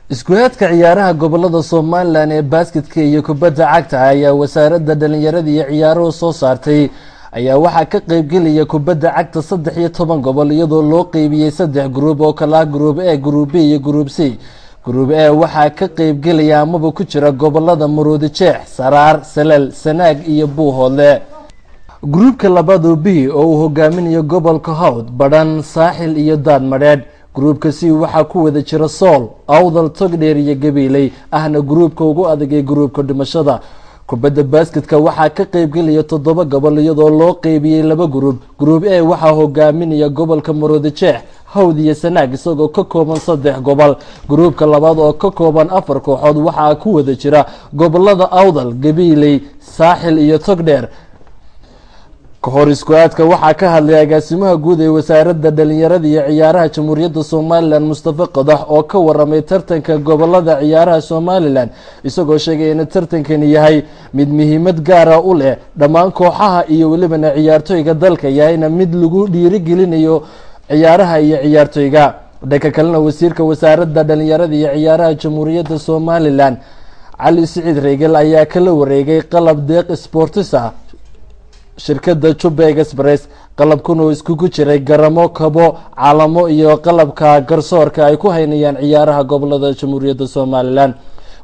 iskuulaadka ciyaaraha gobolada Soomaaliland ee basketka iyo kubadda cagta ayaa wasaaradda dhalinyarada iyo ciyaaruhu soo saartay ayaa waxa ka qayb galaya kubadda cagta 13 gobol iyadoo loo qaybiyay 3 group oo kala group A, group B iyo group C. Group A waxa ka qayb galaya amaba ku jira gobolada Maroodi Jeex, Saraar, Salal, Sanaag iyo Buuhoodle. Groupka labaad B oo uu hogaaminayo gobolka Hawd, Badhan, Saaxil iyo Daadmareed. Groupka C waxa ku wada jira Sool, Awdal, Togdheer iyo Gabiley ahna groupka ugu adag ee groupka dhimashada. Kubadda basketka waxa ka qayb galaya 7 gobol iyadoo loo qaybiyay 2 group. Group A waxa hogaaminaya gobolka Maroodi Jeex, Hawd iyo Sanaag isagoo ka kooban 3 gobol. Groupka labaad oo ka kooban 4 kooxood waxa ku wada jira gobolada Awdal, Gabiley, Saaxil iyo Togdheer. Kahor iskuulaadka waxa ka hadlay agaasimaha guud ee wasaaradda dhalinyarada iyo ciyaaraha Jamhuuriyadda Soomaaliland Mustafa Qadax oo ka waramay tartanka gobolada ciyaaraha Soomaaliland isagoo sheegay in tartankani yahay mid muhiimad gaar ah u leh dhammaan kooxaha iyo waliba ciyaartoyga dalka yahayna mid lagu dhiirigelinayo ciyaaraha iyo ciyaartoyga. Dhanka kalena wasiirka wasaaradda dhalinyarada iyo ciyaaraha Jamhuuriyadda Soomaaliland Cali Siciid Reegal ayaa kala wareegay qalab deeq sports ah shirkadda Joburg Express. qalabkan oo iskugu jiray garamo, kabo, calamo iyo qalabka garsoorka ay ku haynayaan ciyaaraha gobolada Jamhuuriyadda Soomaaliland.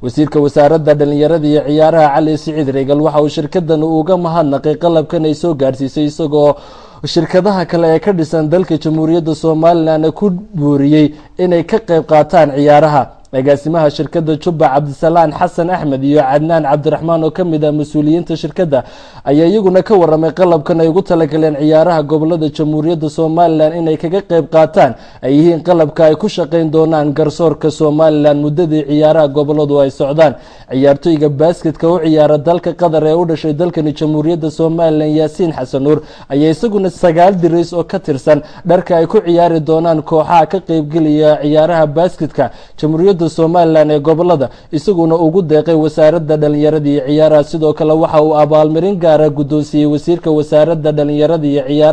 wasiirka wasaaradda dhalinyarada iyo ciyaaraha Cali Siciid Reegal waxa uu shirkaddan uga mahadnaqay qalabkan ay soo gaarsiisay isagoo shirkadaha kale ee ka dhisan dalka Jamhuuriyadda Soomaaliland ku buuriyay inay ka qayb qaataan ciyaaraha. agaasimaha shirkadda Jubba Cabdisalaan Xasan Axmed iyo Cadnaan Cabdiraxmaan oo kamid ah mas'uuliyiinta shirkadda ayaa iyaguna ka waramay qalabkan ay ugu talagaleen ciyaaraha gobolada Jamhuuriyadda Soomaaliland inay kaga qayb qaataan ay yihiin qalabka ay ku shaqeyn doonaan garsoorka Soomaaliland muddadii ciyaaraha goboladu ay socdaan. ciyaartoyga basketka u ciyaara dalka Qatar ee u dhashay dalkani Jamhuuriyadda Soomaaliland Yaasiin Xasan Nuur ayaa isaguna 9 diris oo ka tirsan dharka ay ku ciyaari doonaan kooxaha ka qayb galaya ciyaaraha basketka Jamhuuriyadda Soomaaliland ee gobolada isaguna ugu deeqay wasaaradda dhalinyarada iyo ciyaaraha. sidoo kale waxa uu abaalmarin gaar ah guddoonsiiyay wasiirka wasaaradda dhalinyarada iyo ciyaaraha